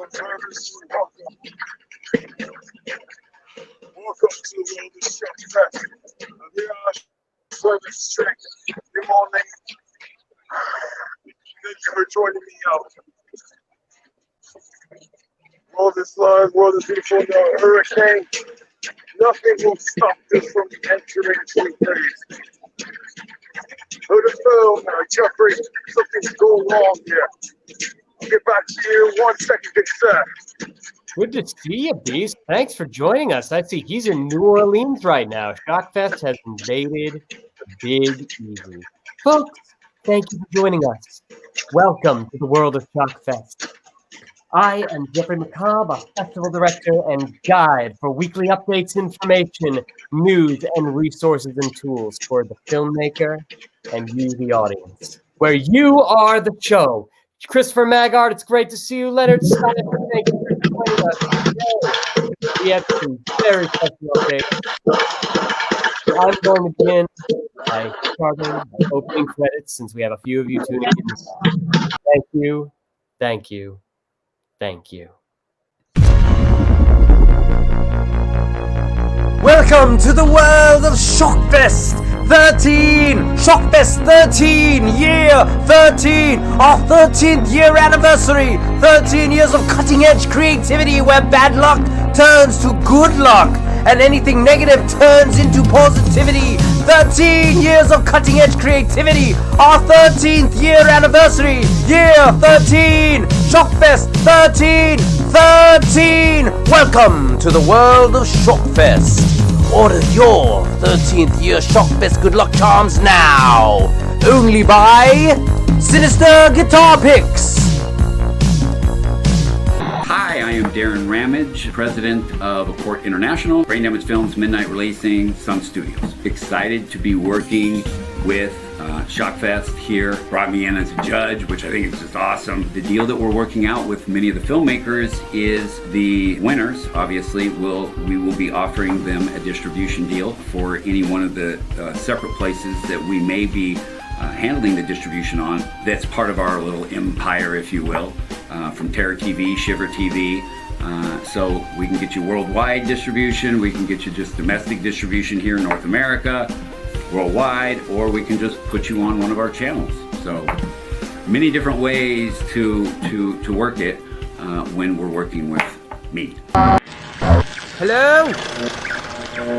Welcome to the world of Shockfest. We are service check. Good morning. Thank you for joining me out. World is live, world is beautiful, no hurricane. Nothing will stop this from entering two days. Who'd have known, Jeffrey, something's going wrong here. I'll get back to you in 1 second, good sir. Good to see you, Beast. Thanks for joining us. I see he's in New Orleans right now. Shockfest has invaded the Big Easy. Folks, thank you for joining us. Welcome to the world of Shockfest. I am Jeffrey Macabre, festival director and guide for weekly updates, information, news, and resources and tools for the filmmaker and you, the audience, where you are the show. Christopher Maggard, it's great to see you. Leonard Stein, thank you for joining us today. We have some very special updates. I'm going to begin by starting my opening credits since we have a few of you tuning in. Thank you, thank you, thank you. Welcome to the world of Shockfest 13! Shockfest 13! Year 13! Our 13th year anniversary! 13 years of cutting-edge creativity where bad luck turns to good luck and anything negative turns into positivity. 13 years of cutting-edge creativity! Our 13th year anniversary! Year 13! Shockfest 13! 13! Welcome to the world of Shockfest! Order your 13th year Shockfest good luck charms now! Only by Sinister Guitar Picks! Hi, I am Darrin Ramage, president of Acort International, Brain Damage Films, Midnight Releasing, Sun Studios. Excited to be working with Shockfest here. Brought me in as a judge, which I think is just awesome. The deal that we're working out with many of the filmmakers is the winners, obviously, we will be offering them a distribution deal for any one of the separate places that we may be handling the distribution on. That's part of our little empire, if you will, from Terror TV, Shiver TV. So we can get you worldwide distribution, we can get you just domestic distribution here in North America, worldwide, or we can just put you on one of our channels. So many different ways to work it when we're working with me. Hello?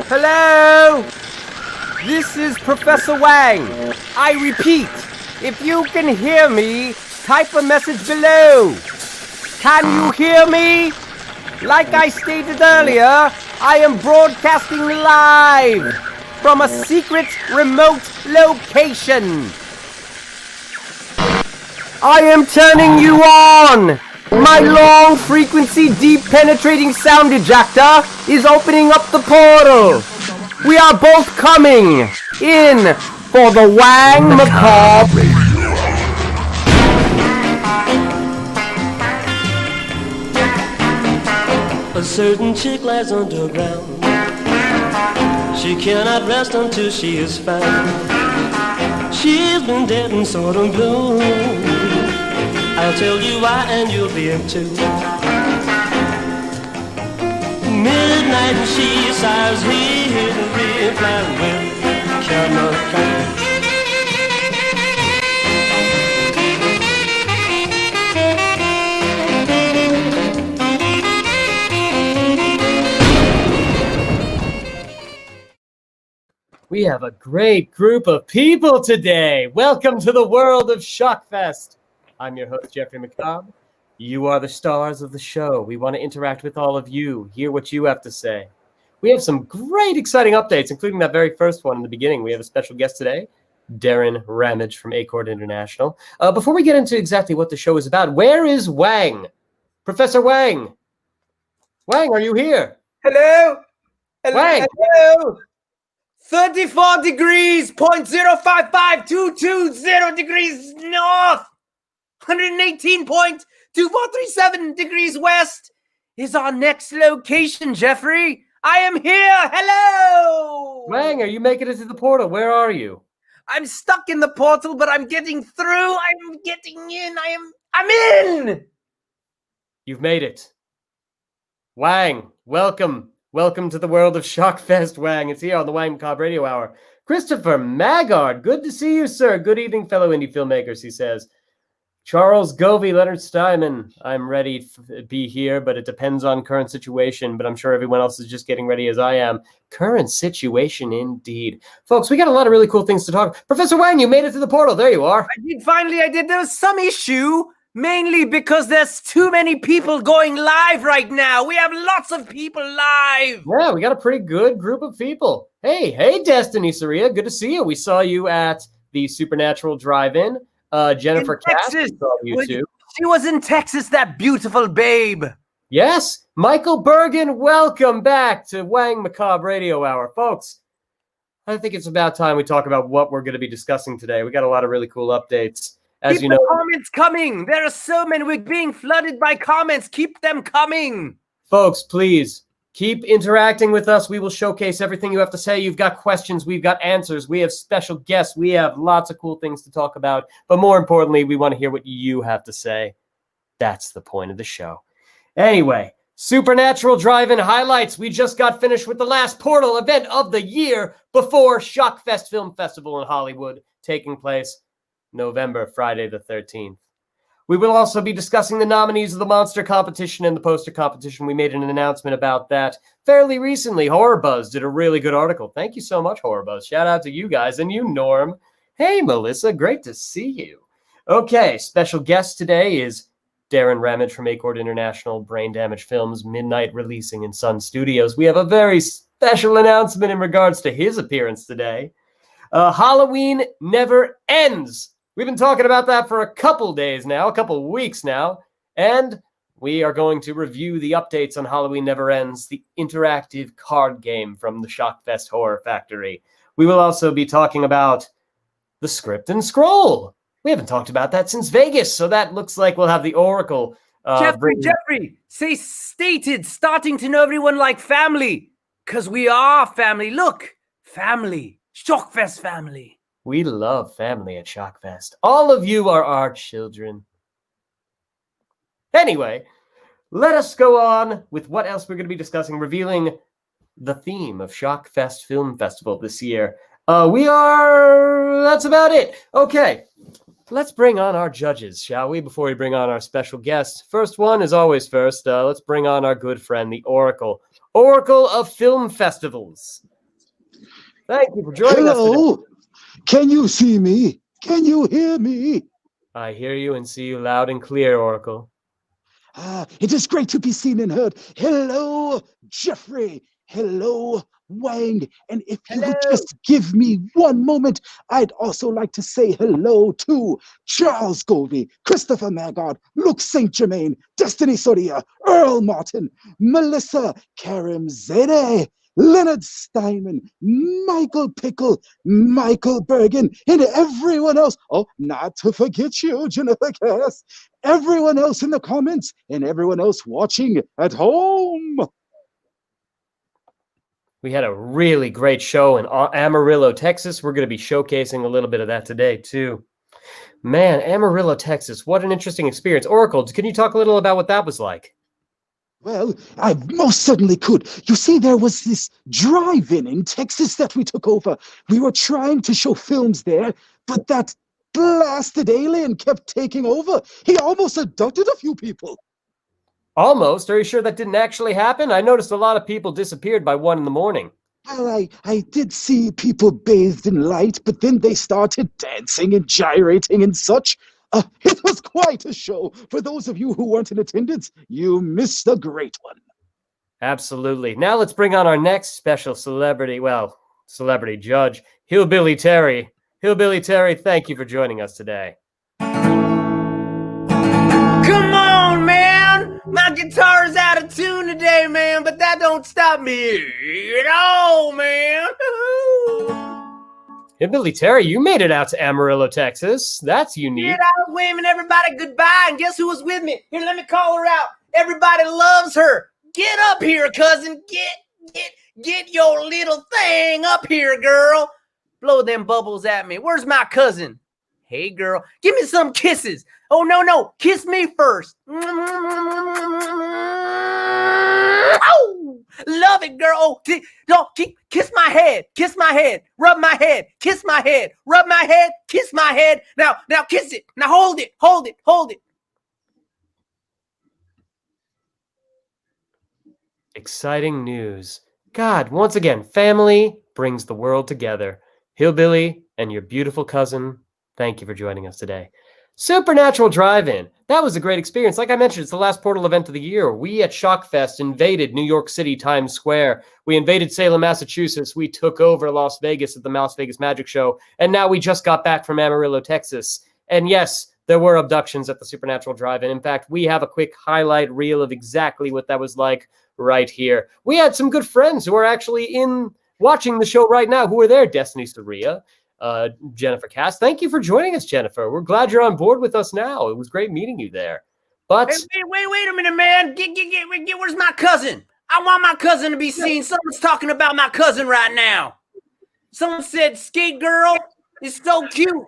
Hello? This is Professor Wang. I repeat, if you can hear me, type a message below. Can you hear me? Like I stated earlier, I am broadcasting live from a secret remote location. I am turning you on. My long frequency deep penetrating sound ejector is opening up the portal. We are both coming in for the Wang Macabre. A certain chick lies underground. She cannot rest until she is found. She's been dead and sort of blue. I'll tell you why and you'll be in too. Midnight and she sighs here to reply with chemical. We have a great group of people today. Welcome to the world of Shockfest. I'm your host, Jeffrey Macabre. You are the stars of the show. We want to interact with all of you, hear what you have to say. We have some great, exciting updates, including that very first one in the beginning. We have a special guest today, Darrin Ramage from Acort International. Before we get into exactly what the show is about, where is Wang? Professor Wang. Wang, are you here? Hello? Wang. Hello? 34 degrees, 0.055220 degrees north, 118.2437 degrees west is our next location, Jeffrey. I am here. Hello. Wang, are you making it to the portal? Where are you? I'm stuck in the portal, but I'm getting through. I'm getting in. I'm in. You've made it. Wang, welcome. Welcome to the world of Shockfest, Wang. It's here on the Wang Macabre Radio Hour. Christopher Maggard, good to see you, sir. Good evening, fellow indie filmmakers, he says. Charles Govey, Leonard Steinman, I'm ready to be here, but it depends on current situation, but I'm sure everyone else is just getting ready as I am. Current situation, indeed. Folks, we got a lot of really cool things to talk. Professor Wang, you made it to the portal. There you are. I did. There was some issue, mainly because there's too many people going live right now. We have lots of people live. Yeah, we got a pretty good group of people. Hey, Destiny Saria, good to see you. We saw you at the Supernatural Drive-In. Jennifer Cass, saw you too. She was in Texas, that beautiful babe. Yes, Michael Bergen, welcome back to Wang Macabre Radio Hour. Folks, I think it's about time we talk about what we're going to be discussing today. We got a lot of really cool updates. As you know, comments coming. There are so many. We're being flooded by comments. Keep them coming. Folks, please. Keep interacting with us. We will showcase everything you have to say. You've got questions. We've got answers. We have special guests. We have lots of cool things to talk about. But more importantly, we want to hear what you have to say. That's the point of the show. Anyway, Supernatural Drive-In highlights. We just got finished with the last Portal event of the year before Shockfest Film Festival in Hollywood, taking place November, Friday the 13th. We will also be discussing the nominees of the Monster Competition and the Poster Competition. We made an announcement about that fairly recently. Horror Buzz did a really good article. Thank you so much, Horror Buzz. Shout out to you guys and you, Norm. Hey, Melissa, great to see you. Okay, special guest today is Darrin Ramage from Acort International, Brain Damage Films, Midnight Releasing in Sun Studios. We have a very special announcement in regards to his appearance today. Halloween Never Ends. We've been talking about that for a couple days now, a couple weeks now, and we are going to review the updates on Halloween Never Ends, the interactive card game from the Shockfest Horror Factory. We will also be talking about the script and scroll. We haven't talked about that since Vegas, so that looks like we'll have the Oracle. Jeffrey, say stated, starting to know everyone like family, because we are family. Look, family, Shockfest family. We love family at Shockfest. All of you are our children. Anyway, let us go on with what else we're going to be discussing, revealing the theme of Shockfest Film Festival this year. That's about it. Okay, let's bring on our judges, shall we, before we bring on our special guest. First one is always first. Let's bring on our good friend, the Oracle of Film Festivals. Thank you for joining us today. Can you see me? Can you hear me? I hear you and see you loud and clear, Oracle. It is great to be seen and heard. Hello, Jeffrey. Hello, Wang. And if you would just give me one moment, I'd also like to say hello to Charles Govey, Christopher Maggard, Luke St. Germain, Destiny Soria, Earl Martin, Melissa Karimzadeh, Leonard Steinman, Michael Pickle, Michael Bergen, and everyone else. Oh, not to forget you, Jennifer Cass. Everyone else in the comments and everyone else watching at home. We had a really great show in Amarillo, Texas. We're going to be showcasing a little bit of that today, too. Man, Amarillo, Texas. What an interesting experience. Oracle, can you talk a little about what that was like? Well, I most certainly could. You see, there was this drive-in in Texas that we took over. We were trying to show films there, but that blasted alien kept taking over. He almost abducted a few people. Almost? Are you sure that didn't actually happen? I noticed a lot of people disappeared by 1 a.m. Well, I did see people bathed in light, but then they started dancing and gyrating and such. It was quite a show. For those of you who weren't in attendance, you missed a great one. Absolutely. Now let's bring on our next special celebrity judge, Hillbilly Terry. Hillbilly Terry, thank you for joining us today. Come on, man. My guitar's out of tune today, man, but that don't stop me at all, man. Hillbilly Terry, you made it out to Amarillo, Texas. That's unique. Yeah, I was waving everybody goodbye, and guess who was with me? Here, let me call her out. Everybody loves her. Get up here, cousin. Get your little thing up here, girl. Blow them bubbles at me. Where's my cousin? Hey, girl, give me some kisses. Oh, no, kiss me first. Oh, love it, girl. Oh, kiss my head. Kiss my head. Rub my head. Kiss my head. Rub my head. Kiss my head. Now kiss it. Now hold it. Hold it. Hold it. Exciting news. God, once again, family brings the world together. Hillbilly and your beautiful cousin, thank you for joining us today. Supernatural Drive-In. That was a great experience. Like I mentioned, it's the last portal event of the year. We at Shockfest invaded New York City, Times Square. We invaded Salem, Massachusetts. We took over Las Vegas at the Las Vegas Magic Show. And now we just got back from Amarillo, Texas. And yes, there were abductions at the Supernatural Drive-In. In fact, we have a quick highlight reel of exactly what that was like right here. We had some good friends who are actually watching the show right now who are there. Destiny Saria, Jennifer Cass. Thank you for joining us, Jennifer. We're glad you're on board with us now. It was great meeting you there. But hey, wait a minute, man. Where's my cousin? I want my cousin to be seen. Someone's talking about my cousin right now. Someone said Skate Girl is so cute.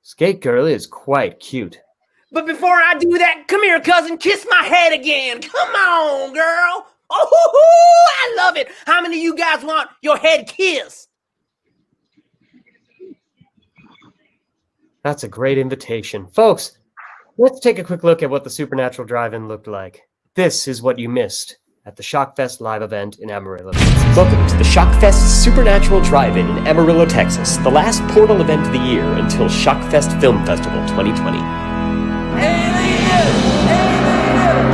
Skate Girl is quite cute. But before I do that, come here, cousin. Kiss my head again. Come on, girl. Oh, I love it. How many of you guys want your head kissed? That's a great invitation. Folks, let's take a quick look at what the Supernatural Drive-In looked like. This is what you missed at the Shockfest live event in Amarillo, Texas. Welcome to the Shockfest Supernatural Drive-In in Amarillo, Texas, the last portal event of the year until Shockfest Film Festival 2020.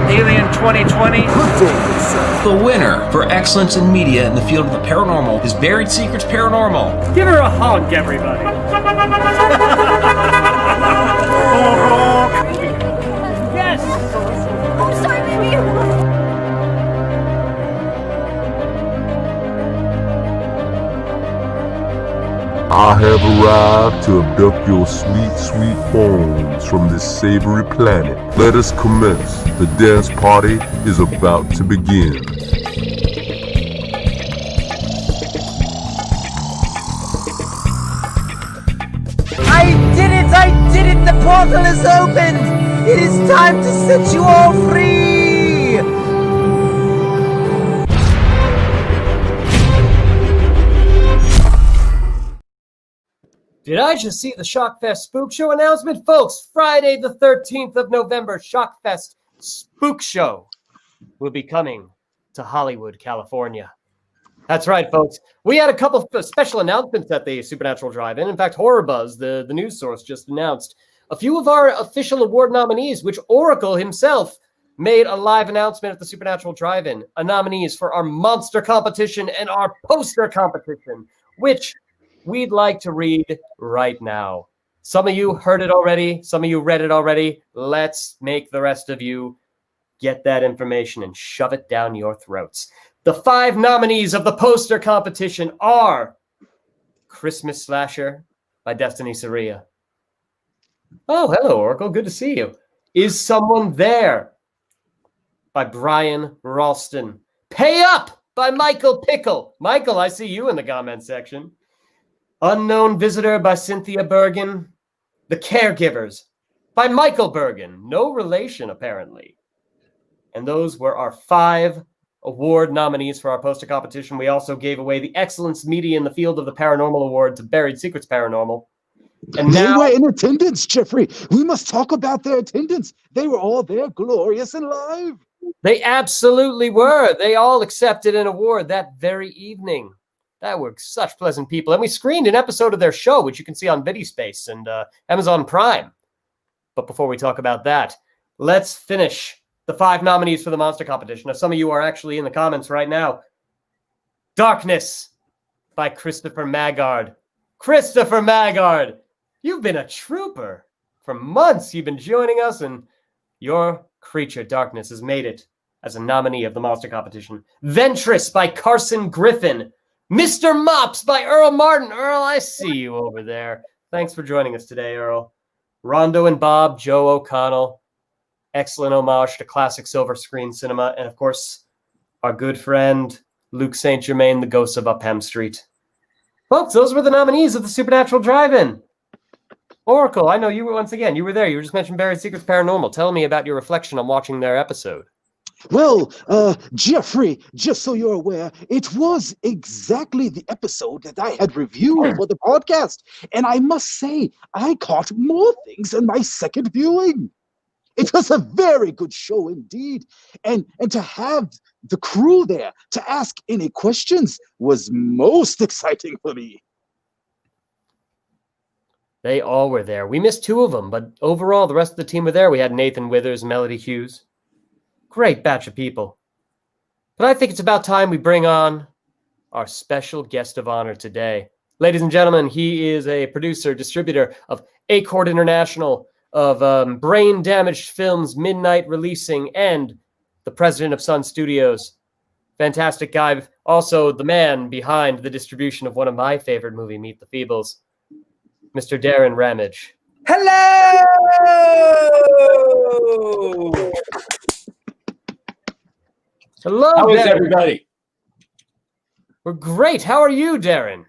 Alien 2020. The winner for excellence in media in the field of the paranormal is Buried Secrets Paranormal. Give her a hug, everybody. Yes. I'm sorry, baby. I have arrived to abduct your sweet, sweet bones from this savory planet. Let us commence. The dance party is about to begin. I did it! The portal is opened! It is time to set you all free! Did I just see the Shockfest Spook Show announcement? Folks, Friday the 13th of November, Shockfest Spook Show will be coming to Hollywood, California. That's right, folks. We had a couple of special announcements at the Supernatural Drive-In. In fact, Horror Buzz, the news source, just announced a few of our official award nominees, which Oracle himself made a live announcement at the Supernatural Drive-In. Nominees for our monster competition and our poster competition, which we'd like to read right now. Some of you heard it already. Some of you read it already. Let's make the rest of you get that information and shove it down your throats. The 5 nominees of the poster competition are Christmas Slasher by Destiny Saria. Oh, hello, Oracle. Good to see you. Is Someone There by Brian Ralston. Pay Up by Michael Pickle. Michael, I see you in the comment section. Unknown Visitor by Cynthia Bergen. The Caregivers by Michael Bergen. No relation, apparently. And those were our 5 award nominees for our poster competition. We also gave away the Excellence Media in the Field of the Paranormal Award to Buried Secrets Paranormal. And they now, were in attendance, Jeffrey. We must talk about their attendance. They were all there, glorious and live. they absolutely were. They all accepted an award that very evening. That were such pleasant people. And we screened an episode of their show, which you can see on VidiSpace and Amazon Prime. But before we talk about that, let's finish the 5 nominees for the monster competition. Now, some of you are actually in the comments right now. Darkness by Christopher Maggard. Christopher Maggard, you've been a trooper. For months, you've been joining us, and your creature, Darkness, has made it as a nominee of the monster competition. Ventress by Carson Griffin. Mr. Mops by Earl Martin. Earl, I see you over there. Thanks for joining us today, Earl. Rondo and Bob, Joe O'Connell. Excellent homage to classic silver screen cinema. And, of course, our good friend, Luke St. Germain, the ghost of Upham Street. Folks, those were the nominees of the Supernatural Drive-In. Oracle, I know you were, once again, you were there. You were just mentioning Buried Secrets Paranormal. Tell me about your reflection on watching their episode. Well, Jeffrey, just so you're aware, it was exactly the episode that I had reviewed for the podcast. And I must say, I caught more things in my second viewing. It was a very good show indeed. And to have the crew there to ask any questions was most exciting for me. They all were there. We missed 2 of them, but overall, the rest of the team were there. We had Nathan Withers, Melody Hughes. Great batch of people. But I think it's about time we bring on our special guest of honor today. Ladies and gentlemen, he is a producer, distributor of Acort International, of Brain Damaged Films, Midnight Releasing, and the president of Sun Studios. Fantastic guy. Also, the man behind the distribution of one of my favorite movies, Meet the Feebles, Mr. Darrin Ramage. Hello! Hello, How is Darrin. everybody? We're great. How are you, Darrin?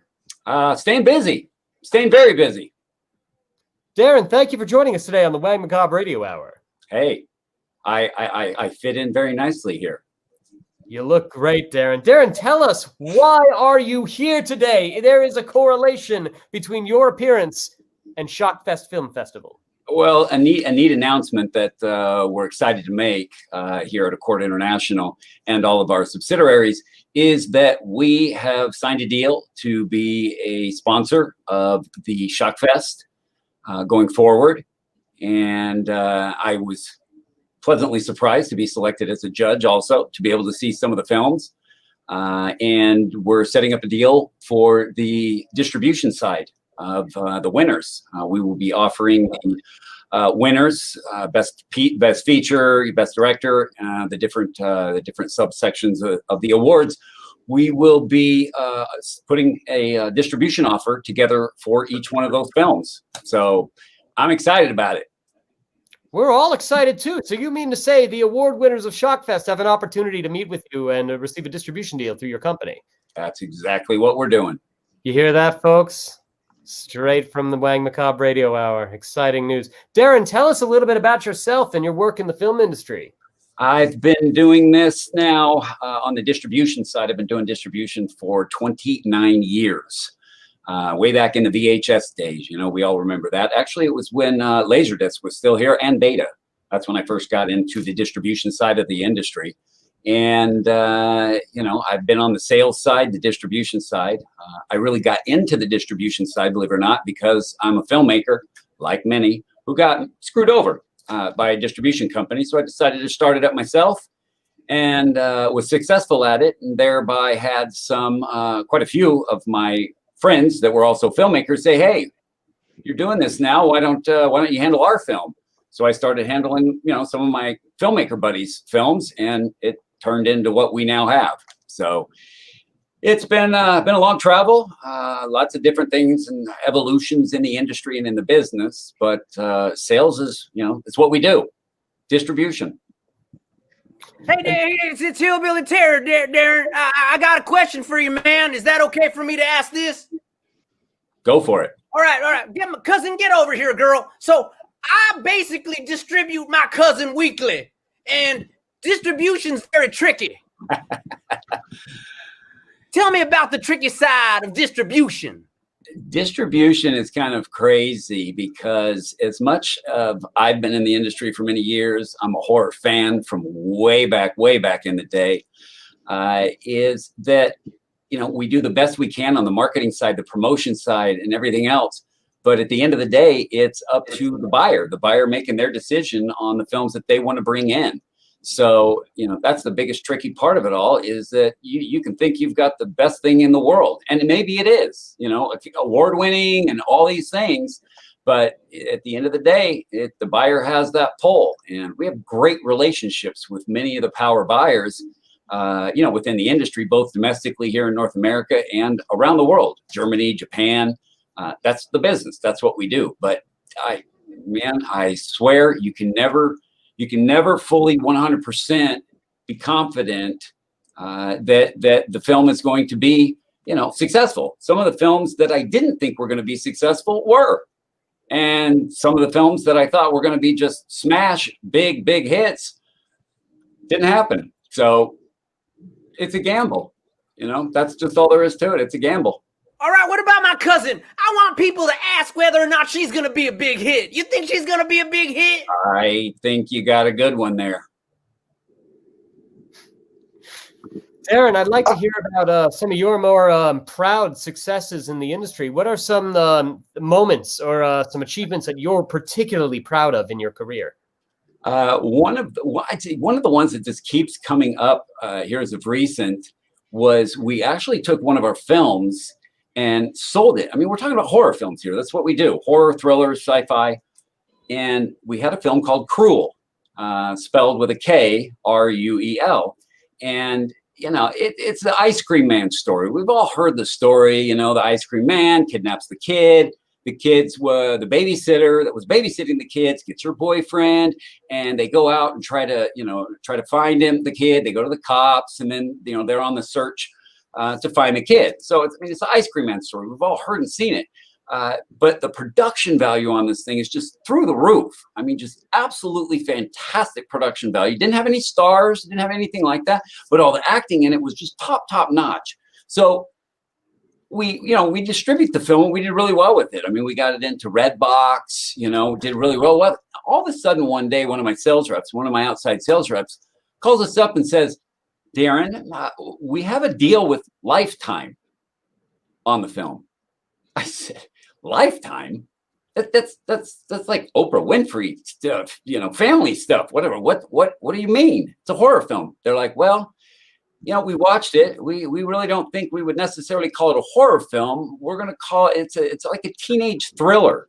Staying busy. Staying very busy. Darrin, thank you for joining us today on the Wang Macabre Radio Hour. Hey, I fit in very nicely here. You look great, Darrin. Darrin, tell us, why are you here today? There is a correlation between your appearance and Shockfest Film Festival. Well, a neat announcement that we're excited to make here at Acort International and all of our subsidiaries is that we have signed a deal to be a sponsor of the Shockfest going forward. And I was pleasantly surprised to be selected as a judge also, to be able to see some of the films. And we're setting up a deal for the distribution side of the winners. We will be offering the winners, best feature, best director, the different subsections of the awards. We will be putting a distribution offer together for each one of those films. So I'm excited about it. We're all excited too. So you mean to say the award winners of Shockfest have an opportunity to meet with you and receive a distribution deal through your company? That's exactly what we're doing. You hear that, folks? Straight from the Wang Macabre Radio Hour. Exciting news. Darrin, tell us a little bit about yourself and your work in the film industry. I've been doing this now on the distribution side. I've been doing distribution for 29 years. Way back in the VHS days, you know, we all remember that. Actually, it was when Laserdisc was still here and Beta. That's when I first got into the distribution side of the industry. And, you know, I've been on the sales side, the distribution side. I really got into the distribution side, believe it or not, because I'm a filmmaker, like many, who got screwed over by a distribution company. So I decided to start it up myself and was successful at it, and thereby had some, quite a few of my friends that were also filmmakers say, "Hey, you're doing this now. Why don't you handle our film?" So I started handling, you know, some of my filmmaker buddies' films, and it turned into what we now have. So it's been a long travel, lots of different things and evolutions in the industry and in the business. But sales is, you know, it's what we do. Distribution. Hey, it's Hillbilly Terror, Darrin. I got a question for you, man. Is that okay for me to ask this? Go for it. All right. Get my cousin, get over here, girl. So I basically distribute my cousin weekly, and distribution's very tricky. Tell me about the tricky side of distribution. Distribution is kind of crazy because as much of I've been in the industry for many years, I'm a horror fan from way back in the day, is that, you know, we do the best we can on the marketing side, the promotion side, and everything else. But at the end of the day, it's up to the buyer making their decision on the films that they want to bring in. So, you know, that's the biggest tricky part of it all, is that you can think you've got the best thing in the world. And maybe it is, you know, award winning and all these things. But at the end of the day, the buyer has that pull. And we have great relationships with many of the power buyers, you know, within the industry, both domestically here in North America and around the world, Germany, Japan. That's the business. That's what we do. But I swear you can never fully 100% be confident that the film is going to be successful. Some of the films that I didn't think were going to be successful were. And some of the films that I thought were going to be just smash, big hits didn't happen. So it's a gamble. That's just all there is to it. It's a gamble. All right, what about my cousin? I want people to ask whether or not she's going to be a big hit. You think she's going to be a big hit? I think you got a good one there. Darrin, I'd like to hear about some of your more proud successes in the industry. What are some moments or some achievements that you're particularly proud of in your career? One of the ones that just keeps coming up here as of recent was we actually took one of our films and sold it. I mean, we're talking about horror films here. That's what we do. Horror, thrillers, sci-fi. And we had a film called Cruel, spelled with a K, R-U-E-L. And, it's the ice cream man story. We've all heard the story, the ice cream man kidnaps the kid. The kids were the babysitter that was babysitting the kids, gets her boyfriend, and they go out and try to find him, the kid. They go to the cops, and then, they're on the search to find the kid. So it's the ice cream man story. We've all heard and seen it. But the production value on this thing is just through the roof. I mean, just absolutely fantastic production value. Didn't have any stars, didn't have anything like that, but all the acting in it was just top notch. So we distribute the film. We did really well with it. I mean, we got it into Redbox, did really well with it. All of a sudden one day, one of my outside sales reps calls us up and says, Darrin, we have a deal with Lifetime on the film. I said, Lifetime? That's like Oprah Winfrey stuff, family stuff, whatever. What do you mean? It's a horror film. They're like, well, we watched it. We really don't think we would necessarily call it a horror film. We're going to call it, it's like a teenage thriller.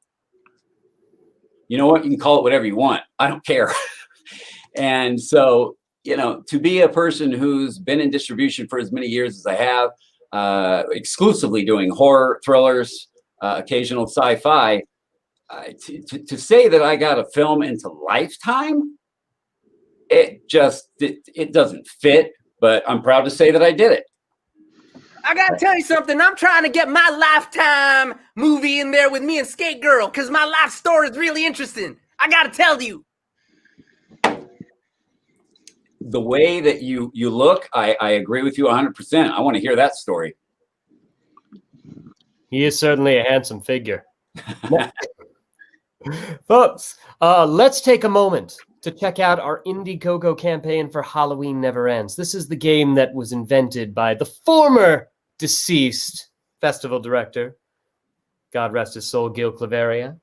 You know what? You can call it whatever you want. I don't care. And so, to be a person who's been in distribution for as many years as I have, exclusively doing horror, thrillers, occasional sci-fi, to say that I got a film into Lifetime, it doesn't fit, but I'm proud to say that I did it. I got to tell you something. I'm trying to get my Lifetime movie in there with me and Skate Girl because my life story is really interesting. I got to tell you. The way that you look, I agree with you 100%. I want to hear that story. He is certainly a handsome figure. Folks, let's take a moment to check out our Indiegogo campaign for Halloween Never Ends. This is the game that was invented by the former deceased festival director, God rest his soul, Gil Claveria.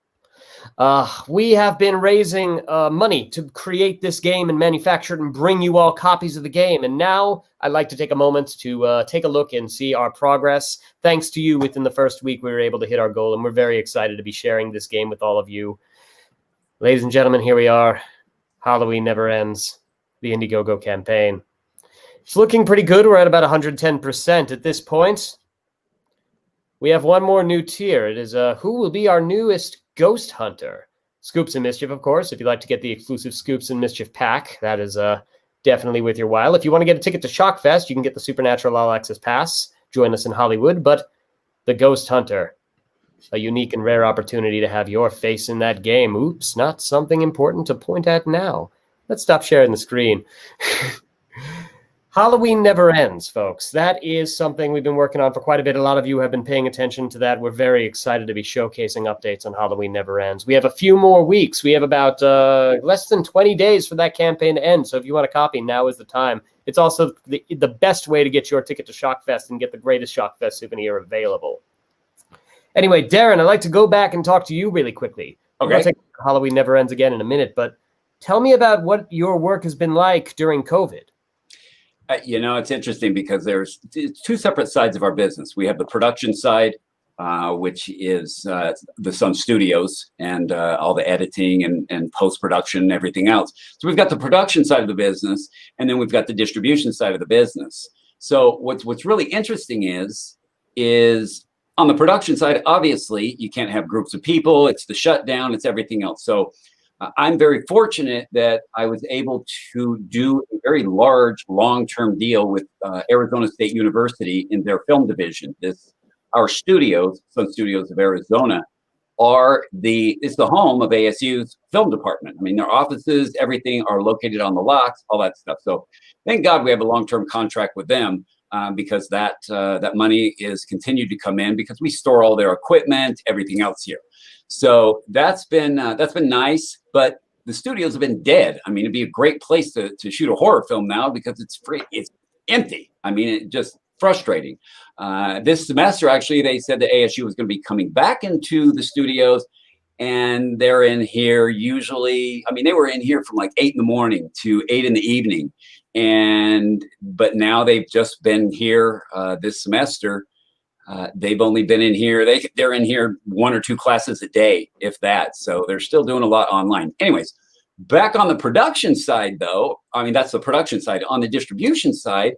We have been raising money to create this game and manufacture it and bring you all copies of the game. And now I'd like to take a moment to take a look and see our progress. Thanks to you, within the first week, we were able to hit our goal, and we're very excited to be sharing this game with all of you. Ladies and gentlemen, here we are. Halloween Never Ends, the Indiegogo campaign. It's looking pretty good. We're at about 110% at this point. We have one more new tier. It is who will be our newest Ghost Hunter? Scoops and Mischief, of course. If you'd like to get the exclusive Scoops and Mischief pack, that is definitely worth your while. If you want to get a ticket to Shockfest, you can get the Supernatural All Access Pass. Join us in Hollywood. But the Ghost Hunter, a unique and rare opportunity to have your face in that game. Oops, not something important to point at now. Let's stop sharing the screen. Halloween Never Ends, folks. That is something we've been working on for quite a bit. A lot of you have been paying attention to that. We're very excited to be showcasing updates on Halloween Never Ends. We have a few more weeks. We have about less than 20 days for that campaign to end. So if you want a copy, now is the time. It's also the best way to get your ticket to Shockfest and get the greatest Shockfest souvenir available. Anyway, Darrin, I'd like to go back and talk to you really quickly. Okay. We're going to take Halloween Never Ends again in a minute, but tell me about what your work has been like during COVID. It's interesting because there's two separate sides of our business. We have the production side, which is the Sun Studios and all the editing and post-production and everything else. So we've got the production side of the business, and then we've got the distribution side of the business. So what's really interesting is on the production side, obviously, you can't have groups of people. It's the shutdown. It's everything else. So I'm very fortunate that I was able to do a very large, long-term deal with Arizona State University in their film division. Our studios, Sun Studios of Arizona, it's the home of ASU's film department. I mean, their offices, everything are located on the lots, all that stuff. So thank God we have a long-term contract with them because that money is continued to come in because we store all their equipment, everything else here. So that's been nice, but the studios have been dead. I mean, it'd be a great place to shoot a horror film now because it's free. It's empty. I mean, it just frustrating. This semester, actually, they said that ASU was going to be coming back into the studios, and they're in here usually. I mean, they were in here from like 8 in the morning to 8 in the evening, but now they've just been here this semester. They've only been in here. They're in here 1 or 2 classes a day, if that. So they're still doing a lot online. Anyways, back on the production side, though, I mean, that's the production side. On the distribution side,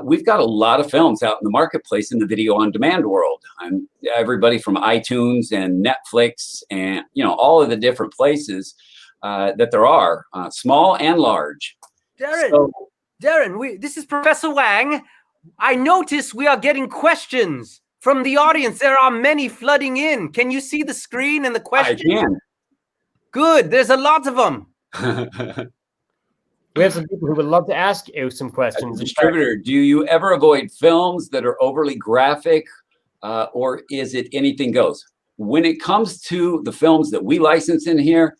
we've got a lot of films out in the marketplace in the video on demand world. Everybody from iTunes and Netflix and, all of the different places that there are, small and large. Darrin, this is Professor Wang. I notice we are getting questions from the audience. There are many flooding in. Can you see the screen and the questions? I can. Good. There's a lot of them. We have some people who would love to ask you some questions. Distributor, do you ever avoid films that are overly graphic, or is it anything goes? When it comes to the films that we license in here,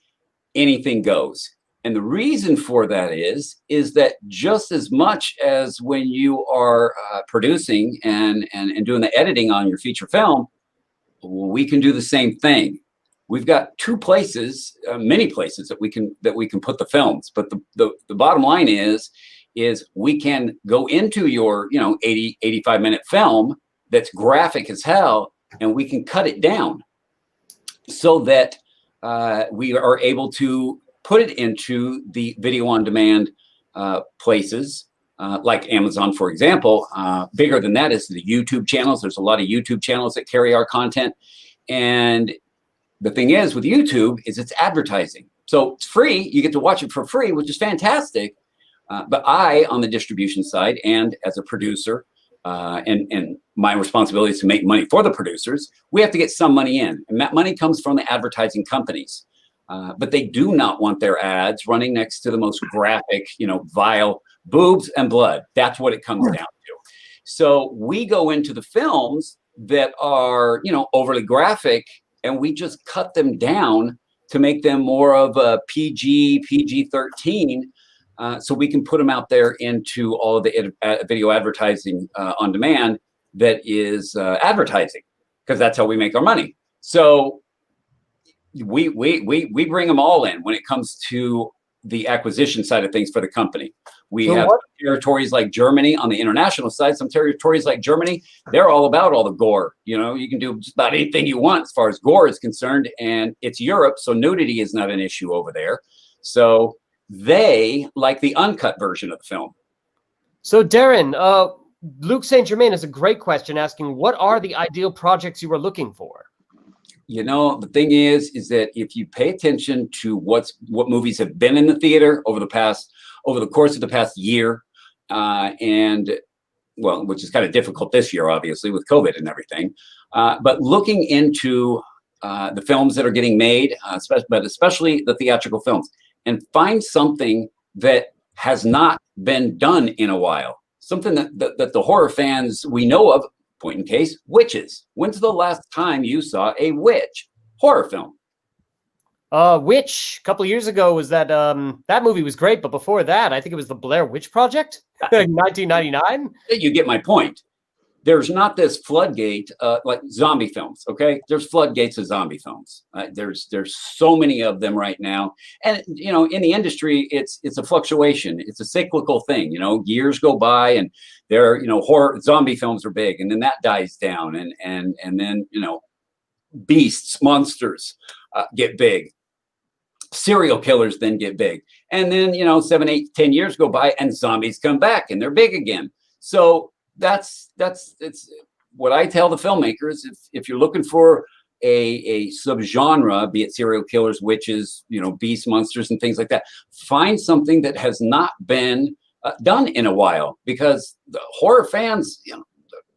anything goes. And the reason for that is that just as much as when you are producing and doing the editing on your feature film, we can do the same thing. We've got 2 places, many places that we can put the films. But the bottom line is we can go into your 80, 85-minute film that's graphic as hell, and we can cut it down so that we are able to put it into the video on demand places like Amazon, for example. Bigger than that is the YouTube channels. There's a lot of YouTube channels that carry our content. And the thing is with YouTube is it's advertising. So it's free. You get to watch it for free, which is fantastic. But I, on the distribution side and as a producer, and my responsibility is to make money for the producers, we have to get some money in. And that money comes from the advertising companies. But they do not want their ads running next to the most graphic, vile boobs and blood. That's what it comes down to. So we go into the films that are, overly graphic, and we just cut them down to make them more of a PG-13, so we can put them out there into all of the video advertising on demand that is advertising, because that's how we make our money. So we bring them all in when it comes to the acquisition side of things for the company. We have territories like Germany on the international side. Some territories like Germany, they're all about all the gore. You can do just about anything you want as far as gore is concerned, and it's Europe, so nudity is not an issue over there. So they like the uncut version of the film. So Darrin, Luke St. Germain has a great question asking, what are the ideal projects you are looking for? The thing is that if you pay attention to what movies have been in the theater over the course of the past year, which is kind of difficult this year, obviously, with COVID and everything, but looking into the films that are getting made, but especially the theatrical films, and find something that has not been done in a while, something that the horror fans we know of. Point in case, witches. When's the last time you saw a witch horror film? Witch, a couple of years ago was that movie was great, but before that, I think it was the Blair Witch Project, 1999. You get my point. There's not this floodgate like zombie films. Okay, there's floodgates of zombie films. There's so many of them right now, and in the industry, it's a fluctuation. It's a cyclical thing. Years go by, and horror zombie films are big, and then that dies down, and then beasts, monsters get big. Serial killers then get big, and then 7, 8, 10 years go by, and zombies come back, and they're big again. So it's what I tell the filmmakers. If you're looking for a subgenre, be it serial killers, witches, beast monsters and things like that. Find something that has not been done in a while, because the horror fans,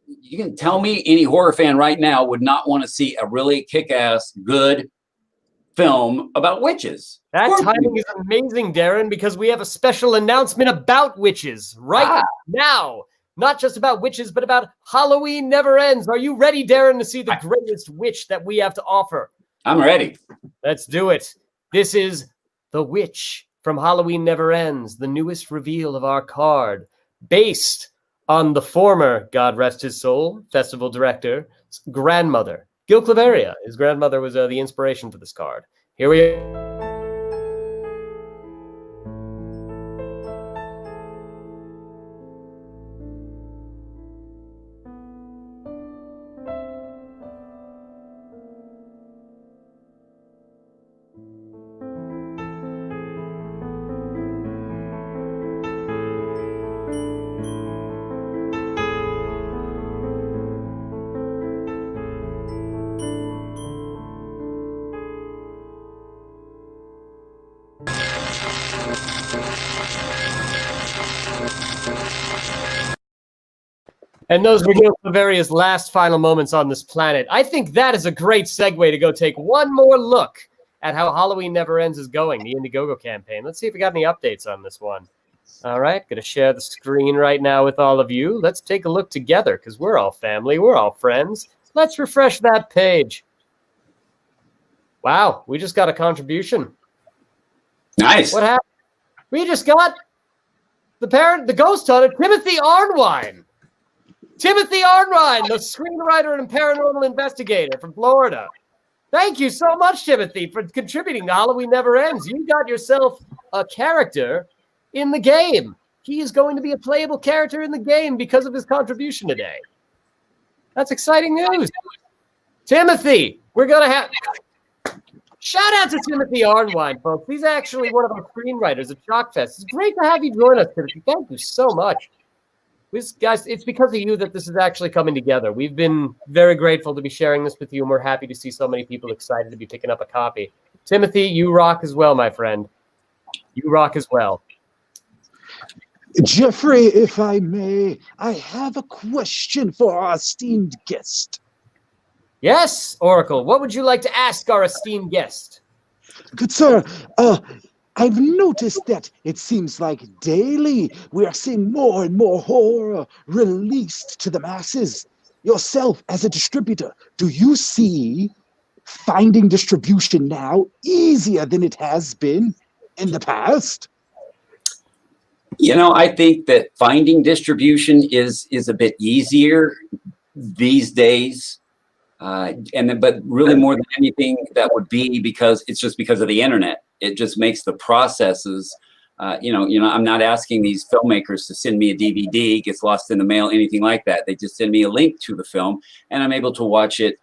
you can tell me any horror fan right now would not want to see a really kick-ass good film about witches. That timing is amazing, Darrin, because we have a special announcement about witches right now. Not just about witches, but about Halloween Never Ends. Are you ready, Darrin, to see the greatest witch that we have to offer? I'm ready. Let's do it. This is The Witch from Halloween Never Ends, the newest reveal of our card, based on the former, God rest his soul, festival director's grandmother. Gil Claveria, his grandmother, was the inspiration for this card. Here we are. And those were Gil Claveria's last final moments on this planet. I think that is a great segue to go take one more look at how Halloween Never Ends is going, the Indiegogo campaign. Let's see if we got any updates on this one. All right, going to share the screen right now with all of you. Let's take a look together, because we're all family, we're all friends. Let's refresh that page. Wow, we just got a contribution. Nice. What happened? We just got the ghost hunter, Timothy Arnwine. Timothy Arnwine, the screenwriter and paranormal investigator from Florida. Thank you so much, Timothy, for contributing to Halloween Never Ends. You got yourself a character in the game. He is going to be a playable character in the game because of his contribution today. That's exciting news. Timothy, we're going to have... Shout out to Timothy Arnwine, folks. He's actually one of our screenwriters at Shockfest. It's great to have you join us, Timothy. Thank you so much. Guys, it's because of you that this is actually coming together. We've been very grateful to be sharing this with you, and we're happy to see so many people excited to be picking up a copy. Timothy, you rock as well, my friend. You rock as well. Jeffrey, if I may, I have a question for our esteemed guest. Yes, Oracle. What would you like to ask our esteemed guest? Good sir, I've noticed that it seems like daily we are seeing more and more horror released to the masses. Yourself, as a distributor, do you see finding distribution now easier than it has been in the past? I think that finding distribution is a bit easier these days. But really more than anything, that would be because of the internet. It just makes the processes, I'm not asking these filmmakers to send me a DVD, gets lost in the mail, anything like that. They just send me a link to the film and I'm able to watch it